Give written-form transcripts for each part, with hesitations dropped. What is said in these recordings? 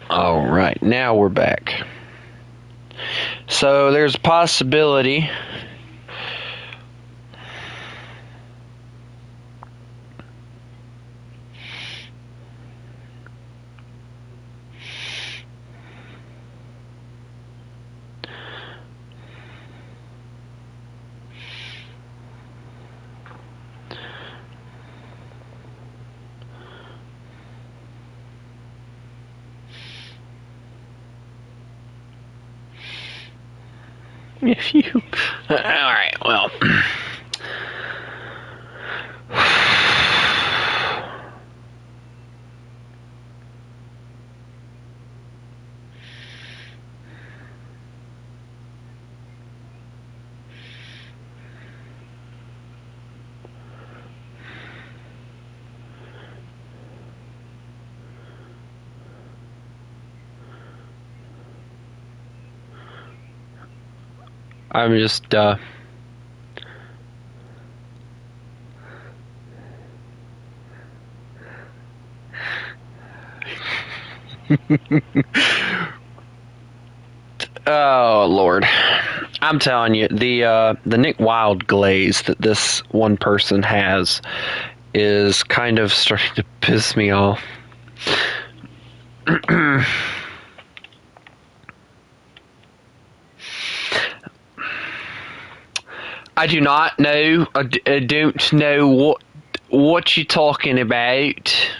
All right, now we're back. So there's a possibility if you... All right, well... I'm just, oh, Lord. I'm telling you, the Nick Wilde glaze that this one person has is kind of starting to piss me off. I do not know. I don't know what you're talking about.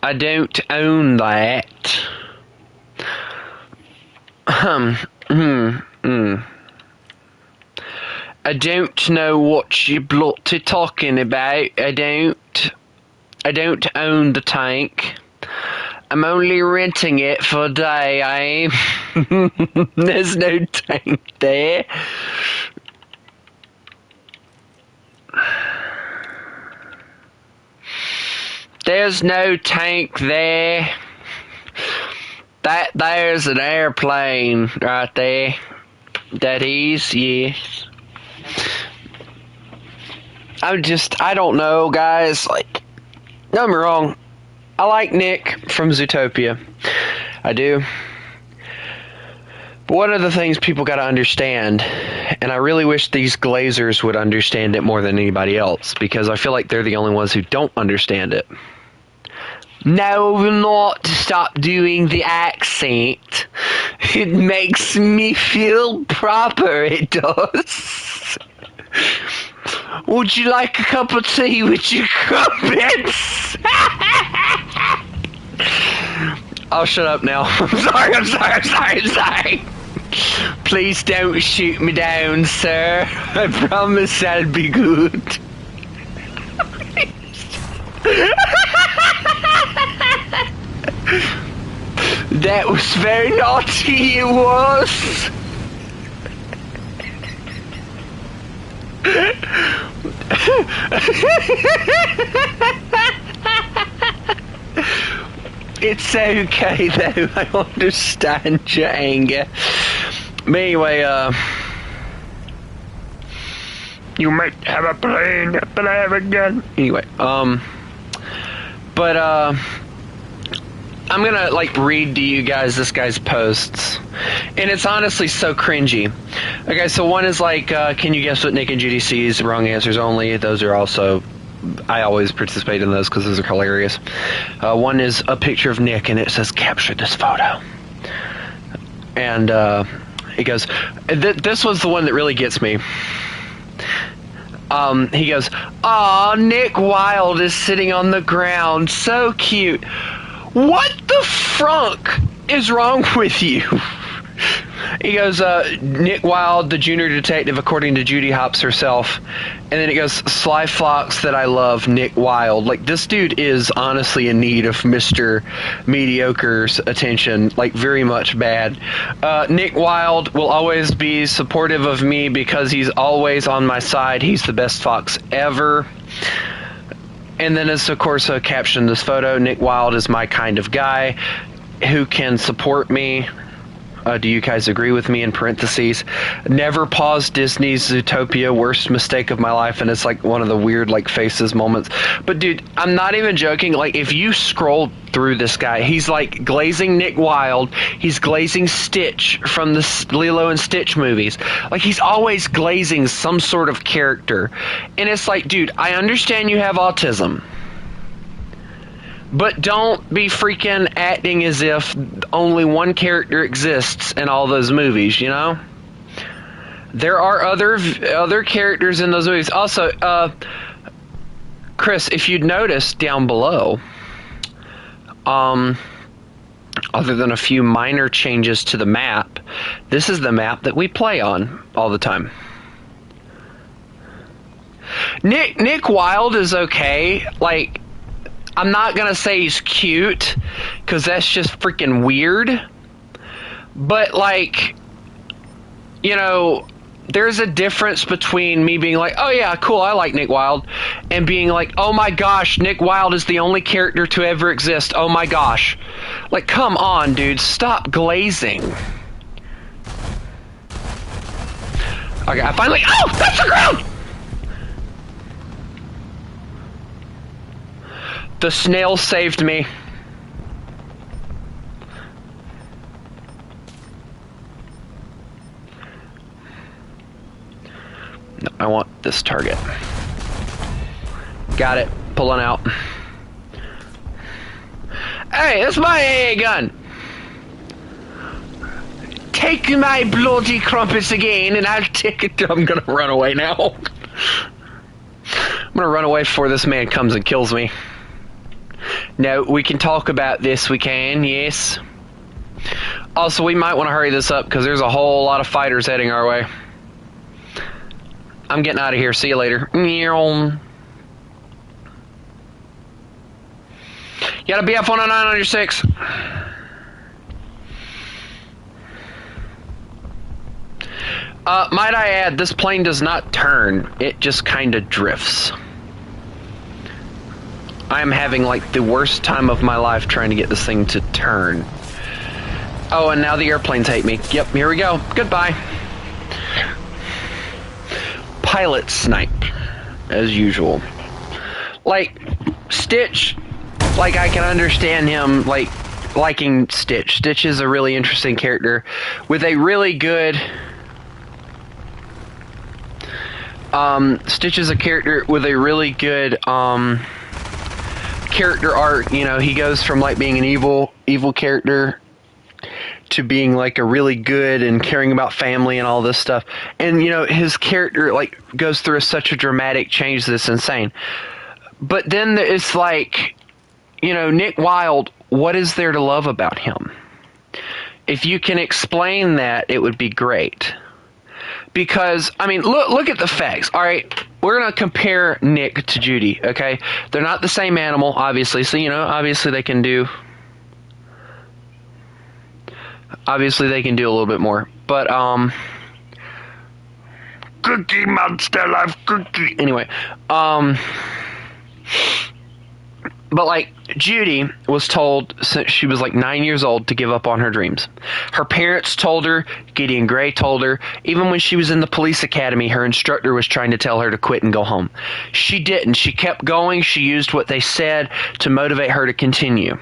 I don't own that. I don't know what you're bloody talking about. I don't own the tank. I'm only renting it for a day. There's no tank there. There's no tank there. There's an airplane right there. That is, yes. I don't know, guys. Like, don't get me wrong. I like Nick from Zootopia. I do. But one of the things people got to understand, and I really wish these glazers would understand it more than anybody else, because I feel like they're the only ones who don't understand it. No, not stop doing the accent. It makes me feel proper, it does. Would you like a cup of tea with your crumpets? I'll shut up now. I'm sorry. Please don't shoot me down, sir. I promise I'll be good. That was very naughty, it was. It's okay though, I understand your anger. But anyway, you might have a plane if I have a gun. Anyway, but I'm gonna read to you guys this guy's posts, and it's honestly so cringy. Okay, so one is can you guess what Nick and Judy sees? Wrong answers only. Those are also, I always participate in those because those are hilarious. One is a picture of Nick, and it says capture this photo, and he goes, this was the one that really gets me. He goes, "Aw, Nick Wilde is sitting on the ground, so cute. What the frunk is wrong with you?" He goes, Nick Wilde, the junior detective, according to Judy Hopps herself. And then it goes, "Sly Fox that I love, Nick Wilde." Like, this dude is honestly in need of Mr. Mediocre's attention, very much bad. Nick Wilde will always be supportive of me because he's always on my side. He's the best fox ever. And then it's, of course, a caption this photo. Nick Wilde is my kind of guy who can support me. Do you guys agree with me? In parentheses, never pause Disney's Zootopia, worst mistake of my life, and it's like one of the weird like faces moments. But dude, I'm not even joking. Like if you scroll through this guy, he's like glazing Nick Wilde, he's glazing Stitch from the Lilo and Stitch movies. Like he's always glazing some sort of character, and it's like, dude, I understand you have autism. But don't be freaking acting as if only one character exists in all those movies, you know? There are other characters in those movies. Also, Chris, if you'd noticed down below, other than a few minor changes to the map, this is the map that we play on all the time. Nick Wilde is okay. Like, I'm not going to say he's cute, because that's just freaking weird. But, like, you know, there's a difference between me being like, oh yeah, cool, I like Nick Wilde, and being like, oh my gosh, Nick Wilde is the only character to ever exist. Oh my gosh. Like, come on, dude. Stop glazing. Okay, I finally... Oh! That's the ground! The snail saved me. No, I want this target. Got it. Pulling out. Hey, that's my AA gun. Take my bloody crumpets again, and I'll take it. I'm gonna run away now. I'm gonna run away before this man comes and kills me. No, we can talk about this, we can, yes. Also, we might want to hurry this up, because there's a whole lot of fighters heading our way. I'm getting out of here, see you later. You got a BF-109 on your 6. Might I add, this plane does not turn, it just kind of drifts. I am having like the worst time of my life trying to get this thing to turn. Oh, and now the airplanes hate me. Yep, here we go. Goodbye. Pilot snipe, as usual. Like, Stitch, like I can understand him, like, liking Stitch. Stitch is a really interesting character with a really good... Stitch is a character with a really good, character arc. You know, he goes from like being an evil character to being like a really good and caring about family and all this stuff. And you know, his character like goes through such a dramatic change that's insane. But then it's like, you know, Nick Wilde, what is there to love about him? If you can explain that, it would be great. Because, I mean, look at the facts, all right? We're going to compare Nick to Judy, okay? They're not the same animal, obviously. So, you know, obviously they can do a little bit more. But, Cookie Monster Life Cookie. Anyway, but like Judy was told since she was like 9 years old to give up on her dreams. Her parents told her, Gideon Gray told her, even when she was in the police academy, her instructor was trying to tell her to quit and go home. She didn't. She kept going. She used what they said to motivate her to continue.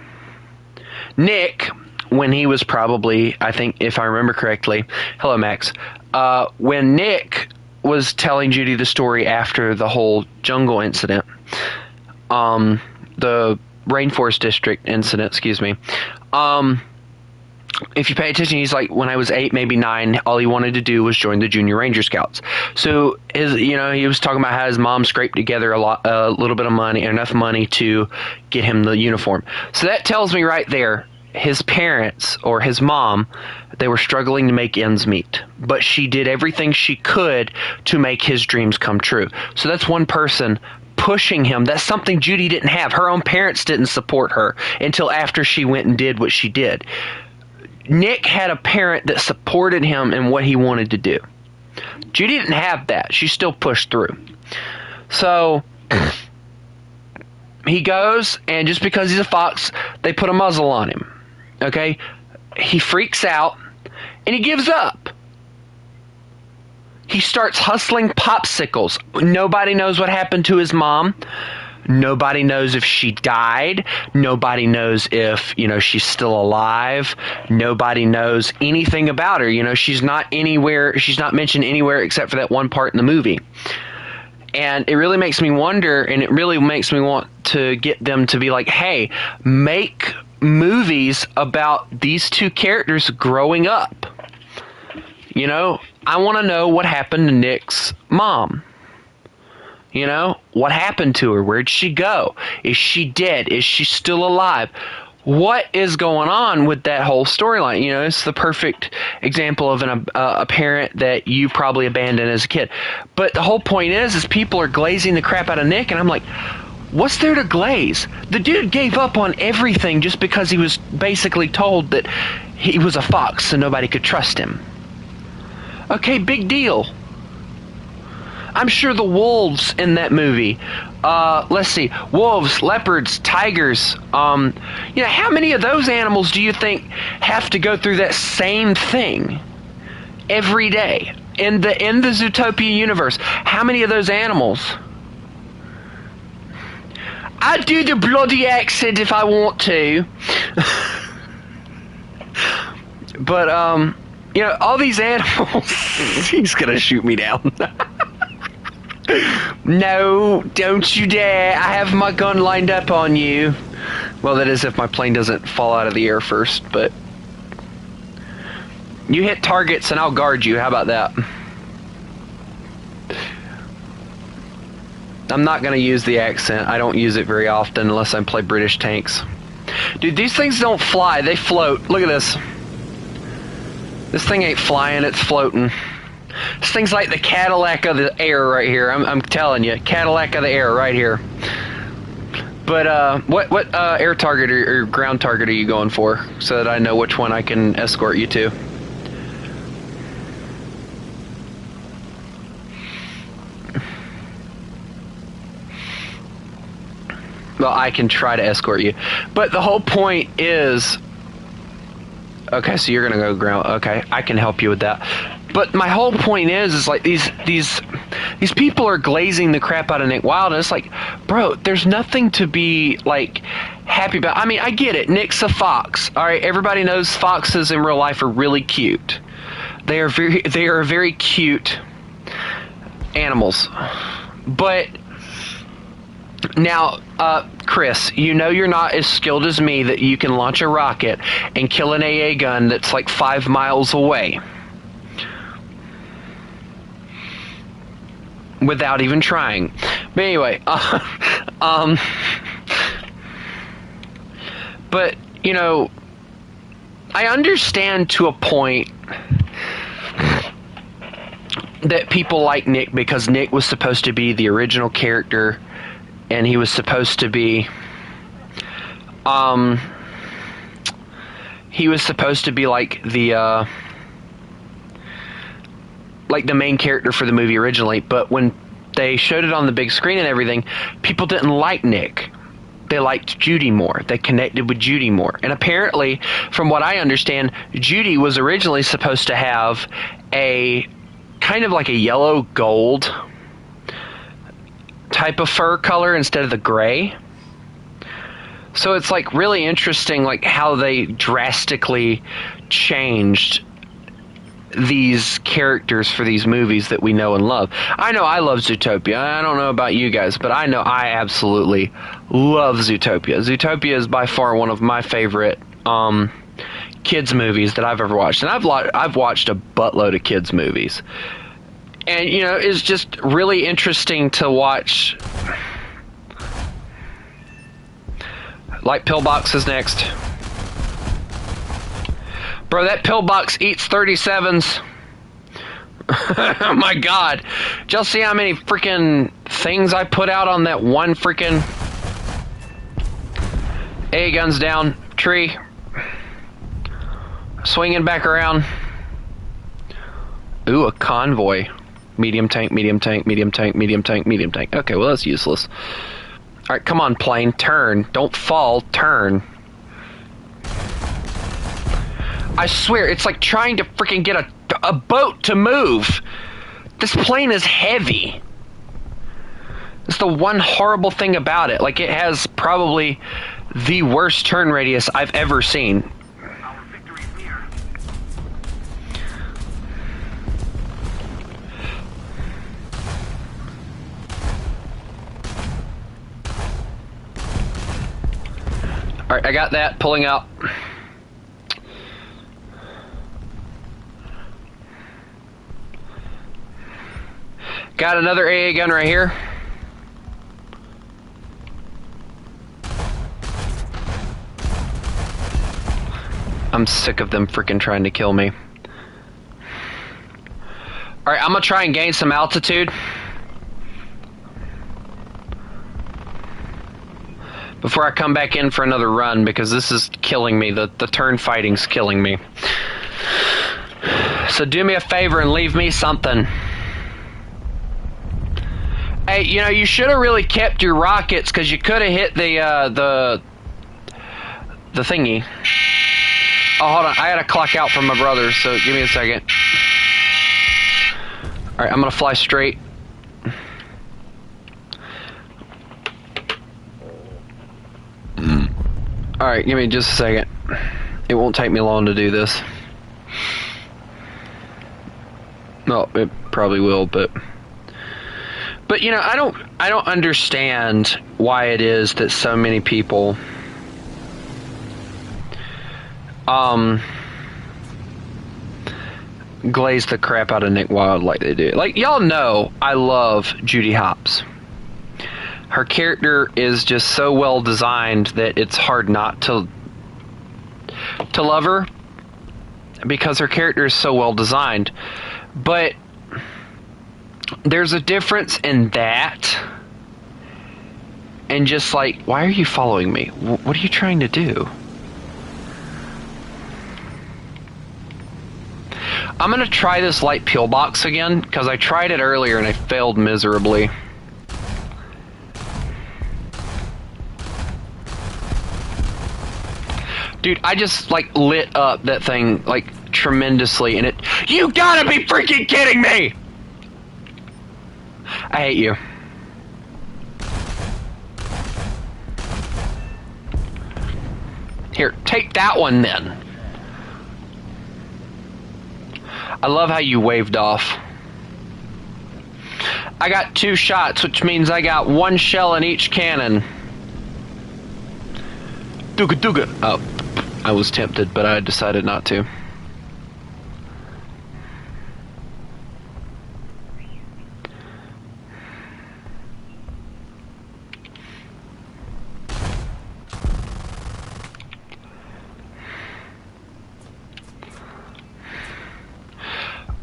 Nick, when he was probably, I think if I remember correctly, hello Max, when Nick was telling Judy the story after the whole jungle incident, the Rainforest District incident, excuse me. If you pay attention, he's like, when I was 8, maybe 9, all he wanted to do was join the Junior Ranger Scouts. So he was talking about how his mom scraped together a little bit of money, enough money to get him the uniform. So that tells me right there, his parents or his mom, they were struggling to make ends meet, but she did everything she could to make his dreams come true. So that's one person pushing him. That's something Judy didn't have. Her own parents didn't support her until after she went and did what she did. Nick had a parent that supported him in what he wanted to do. Judy didn't have that. She still pushed through. So he goes, and just because he's a fox, they put a muzzle on him. Okay? He freaks out. and he gives up. He starts hustling popsicles. Nobody knows what happened to his mom. Nobody knows if she died. Nobody knows if, she's still alive. Nobody knows anything about her. She's not mentioned anywhere except for that one part in the movie. And it really makes me wonder, and it really makes me want to get them to be like, hey, make movies about these two characters growing up. I want to know what happened to Nick's mom. What happened to her? Where'd she go? Is she dead? Is she still alive? What is going on with that whole storyline? It's the perfect example of a parent that you probably abandoned as a kid. But the whole point is people are glazing the crap out of Nick, and I'm like, what's there to glaze? The dude gave up on everything just because he was basically told that he was a fox, so nobody could trust him. Okay, big deal. I'm sure the wolves in that movie, let's see, wolves, leopards, tigers, how many of those animals do you think have to go through that same thing every day? In the Zootopia universe, how many of those animals? I do the bloody accent if I want to. But, all these animals... He's gonna shoot me down. No, don't you dare. I have my gun lined up on you. Well, that is if my plane doesn't fall out of the air first, but... You hit targets and I'll guard you. How about that? I'm not going to use the accent. I don't use it very often unless I play British tanks. Dude, these things don't fly. They float. Look at this. This thing ain't flying. It's floating. This thing's like the Cadillac of the air right here. I'm telling you. Cadillac of the air right here. But what air target or ground target are you going for? So that I know which one I can escort you to. Well, I can try to escort you. But the whole point is... Okay, so you're going to go ground. Okay, I can help you with that. But my whole point is like these people are glazing the crap out of Nick Wilde, and it's like, bro, there's nothing to be like happy about. I mean, I get it. Nick's a fox. All right, everybody knows foxes in real life are really cute. They are very cute animals. But now, Chris, you're not as skilled as me that you can launch a rocket and kill an AA gun that's like 5 miles away. Without even trying. But anyway, but, I understand to a point that people like Nick because Nick was supposed to be the original character, and he was supposed to be, like the main character for the movie originally, but when they showed it on the big screen and everything, people didn't like Nick. They liked Judy more. They connected with Judy more. And apparently, from what I understand, Judy was originally supposed to have a kind of like a yellow gold type of fur color instead of the gray. So it's like really interesting like how they drastically changed these characters for these movies that we know and love. I know I love Zootopia. I don't know about you guys, but I know I absolutely love Zootopia. Zootopia is by far one of my favorite kids movies that I've ever watched. And I've watched a buttload of kids movies. And, it's just really interesting to watch. Like Pillbox is next. Bro, that Pillbox eats 37s. Oh my god. Did y'all see how many freaking things I put out on that one freaking... A guns down. Tree. Swinging back around. Ooh, a convoy. Medium tank, medium tank, medium tank, medium tank, medium tank. Okay, well that's useless. Alright, come on plane, turn. Don't fall, turn. I swear, it's like trying to freaking get a boat to move. This plane is heavy. It's the one horrible thing about it. Like, it has probably the worst turn radius I've ever seen. Our victory is near. Alright, I got that. Pulling out. Got another AA gun right here. I'm sick of them freaking trying to kill me. Alright, I'm gonna try and gain some altitude before I come back in for another run, because this is killing me. The turn fighting's killing me. So do me a favor and leave me something. Hey, you know, you should have really kept your rockets, because you could have hit the thingy. Oh, hold on. I gotta clock out from my brother, so give me a second. Alright, I'm gonna fly straight. Alright, give me just a second. It won't take me long to do this. No, it probably will, but you know, I don't understand why it is that so many people glaze the crap out of Nick Wilde like they do. Like, y'all know I love Judy Hopps. Her character is just so well designed that it's hard not to love her, because her character is so well designed. But there's a difference in that and just like, why are you following me? What are you trying to do? I'm gonna try this light pillbox again, because I tried it earlier and I failed miserably. Dude, I just like lit up that thing like tremendously, and you gotta be freaking kidding me! I hate you. Here, take that one then. I love how you waved off. I got 2 shots, which means I got 1 shell in each cannon. Dooga dooga. Oh, I was tempted, but I decided not to.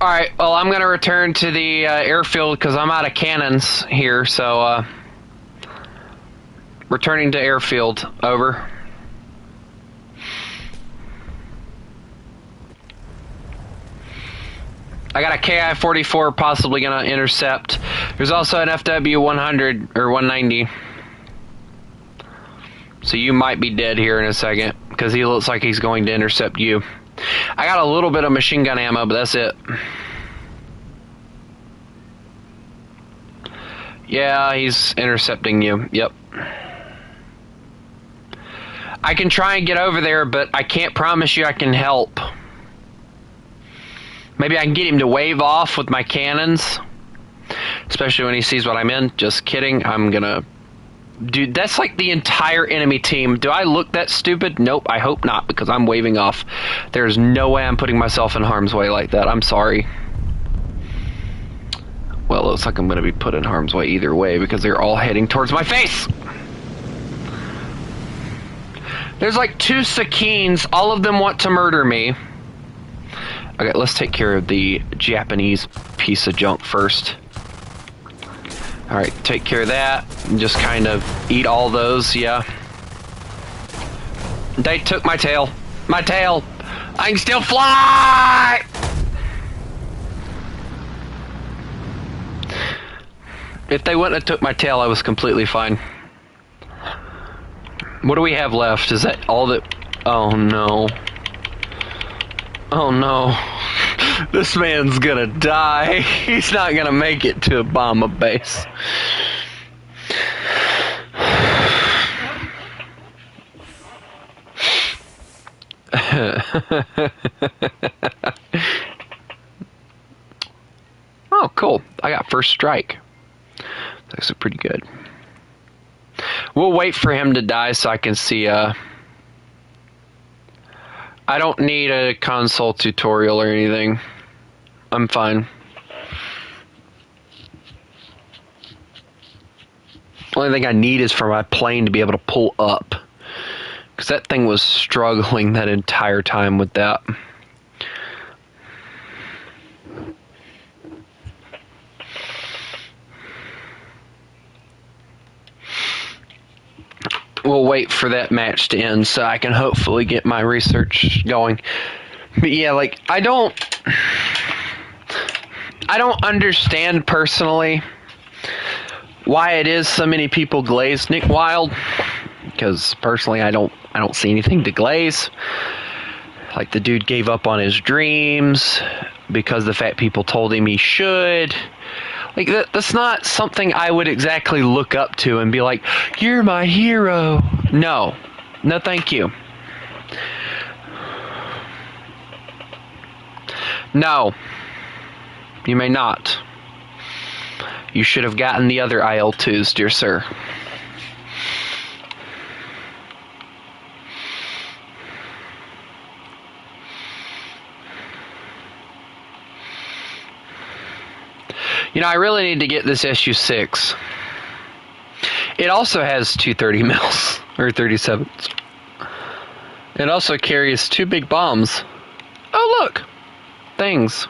Alright, well, I'm going to return to the airfield because I'm out of cannons here, so returning to airfield, over. I got a KI-44 possibly going to intercept. There's also an FW-100 or 190. So you might be dead here in a second, because he looks like he's going to intercept you. I got a little bit of machine gun ammo, but that's it. Yeah, he's intercepting you. Yep. I can try and get over there, but I can't promise you I can help. Maybe I can get him to wave off with my cannons, especially when he sees what I'm in. Just kidding. I'm gonna... Dude, that's like the entire enemy team. Do I look that stupid? Nope, I hope not, because I'm waving off. There's no way I'm putting myself in harm's way like that. I'm sorry. Well, it looks like I'm going to be put in harm's way either way, because they're all heading towards my face. There's like 2 Sakines. All of them want to murder me. Okay, let's take care of the Japanese piece of junk first. Alright, take care of that, and just kind of eat all those, yeah. They took my tail. My tail! I can still fly! If they wouldn't have took my tail, I was completely fine. What do we have left? Is that all that... Oh, no. Oh no. This man's gonna die. He's not gonna make it to a bomber base. Oh, cool. I got first strike. That's pretty good. We'll wait for him to die so I can see, I don't need a console tutorial or anything. I'm fine. Only thing I need is for my plane to be able to pull up. Because that thing was struggling that entire time with that. We'll wait for that match to end so I can hopefully get my research going. But yeah, like, I don't understand personally why it is so many people glaze Nick Wilde. Because personally, I don't see anything to glaze. Like, the dude gave up on his dreams because the fat people told him he should. Like, that's not something I would exactly look up to and be like, you're my hero. No. No, thank you. No. You may not. You should have gotten the other IL-2s, dear sir. You know, I really need to get this SU-6. It also has 230 mils, or 37s. It also carries 2 big bombs. Oh, look! Things.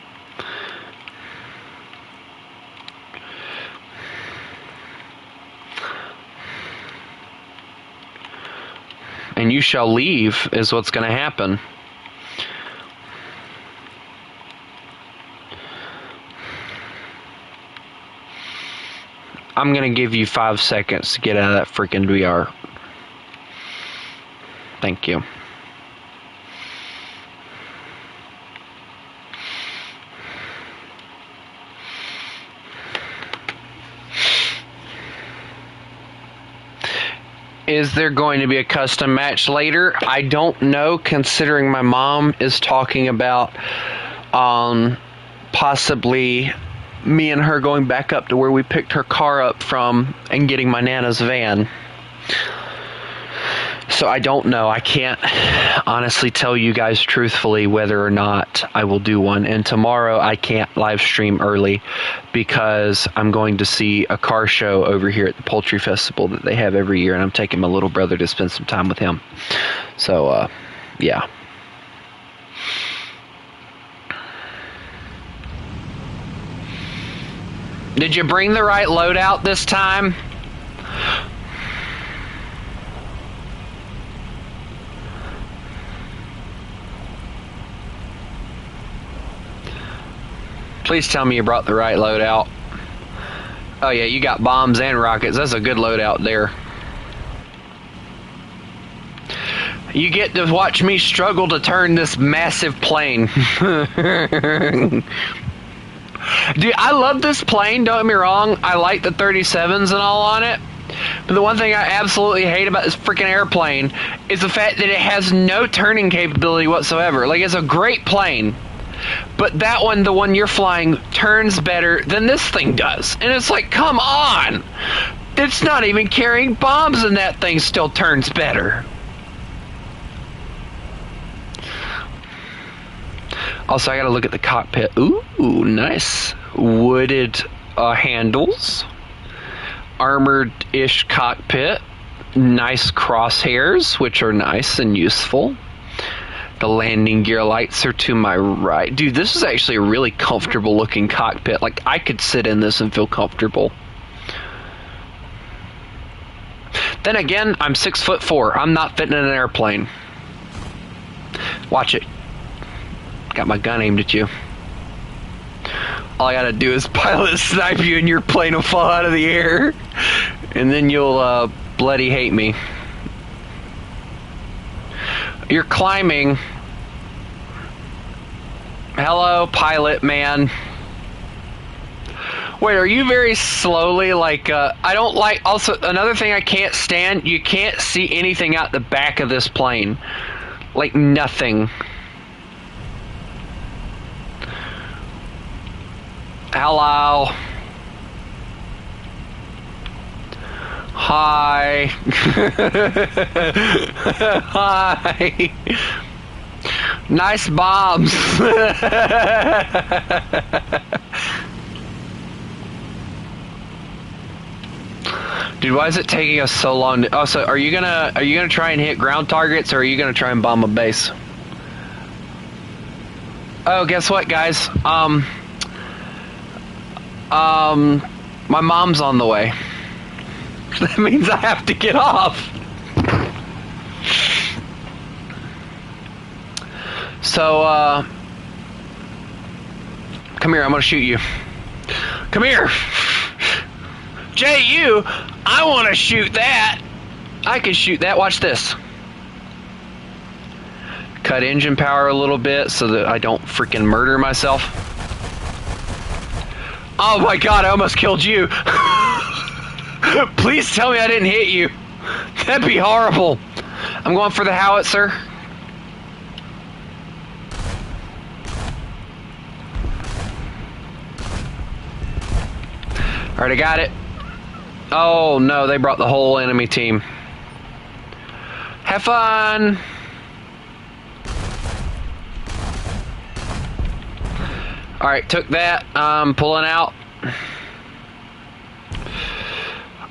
And you shall leave is what's going to happen. I'm going to give you 5 seconds to get out of that freaking VR. Thank you. Is there going to be a custom match later? I don't know, considering my mom is talking about possibly me and her going back up to where we picked her car up from and getting my Nana's van. So I don't know. I can't honestly tell you guys truthfully whether or not I will do one. And tomorrow I can't live stream early because I'm going to see a car show over here at the Poultry Festival that they have every year, and I'm taking my little brother to spend some time with him. So, yeah. Did you bring the right loadout this time? Please tell me you brought the right loadout. Oh yeah, you got bombs and rockets. That's a good loadout there. You get to watch me struggle to turn this massive plane. Dude, I love this plane, don't get me wrong. I like the 37s and all on it. But the one thing I absolutely hate about this freaking airplane is the fact that it has no turning capability whatsoever. Like, it's a great plane, but that one, the one you're flying, turns better than this thing does. And it's like, come on! It's not even carrying bombs and that thing still turns better. Also, I gotta look at the cockpit. Ooh, nice. Wooded handles. Armored-ish cockpit. Nice crosshairs, which are nice and useful. The landing gear lights are to my right. Dude, this is actually a really comfortable looking cockpit. Like, I could sit in this and feel comfortable. Then again, I'm 6'4". I'm not fitting in an airplane. Watch it. Got my gun aimed at you. All I gotta do is pilot snipe you and your plane will fall out of the air. And then you'll bloody hate me. You're climbing. Hello, pilot man. Wait, are you very slowly, like, I don't like, also, another thing I can't stand, you can't see anything out the back of this plane. Like, nothing. Hello. Hi. Hi. Nice bombs. Dude, why is it taking us so long to, oh, so are you gonna try and hit ground targets, or are you gonna try and bomb a base? Oh, guess what, guys? My mom's on the way. That means I have to get off. So, come here, I'm gonna shoot you. Come here! J.U., I wanna shoot that! I can shoot that, watch this. Cut engine power a little bit so that I don't freaking murder myself. Oh my god, I almost killed you! Please tell me I didn't hit you. That'd be horrible. I'm going for the howitzer. Alright, I got it. Oh no, they brought the whole enemy team. Have fun! Alright, took that. I'm pulling out.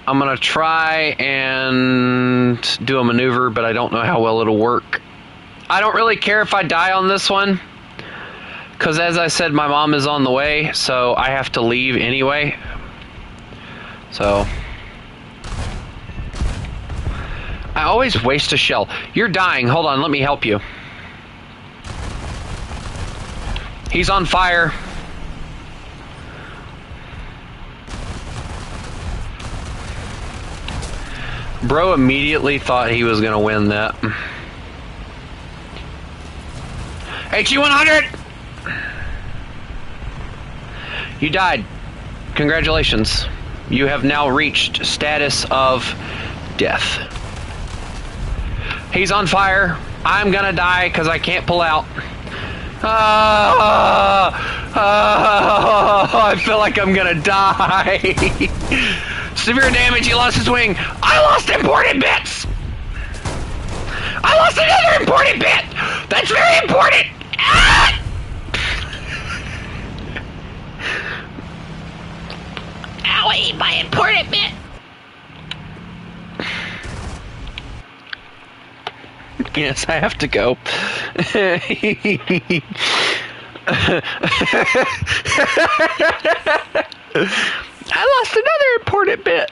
I'm gonna try and do a maneuver, but I don't know how well it'll work. I don't really care if I die on this one, because as I said, my mom is on the way, so I have to leave anyway. So I always waste a shell. You're dying. Hold on, let me help you. He's on fire. Bro immediately thought he was gonna win that. HE-100! You died. Congratulations. You have now reached status of death. He's on fire. I'm gonna die because I can't pull out. I feel like I'm gonna die. Severe damage, he lost his wing. I lost important bits! I lost another important bit! That's very important! Ah! Owie, my important bit! Yes, I have to go. I lost another important bit.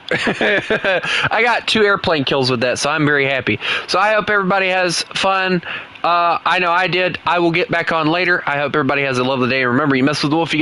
I got 2 airplane kills with that, so I'm very happy. So I hope everybody has fun. I know I did. I will get back on later. I hope everybody has a lovely day. Remember, you mess with the wolf, you get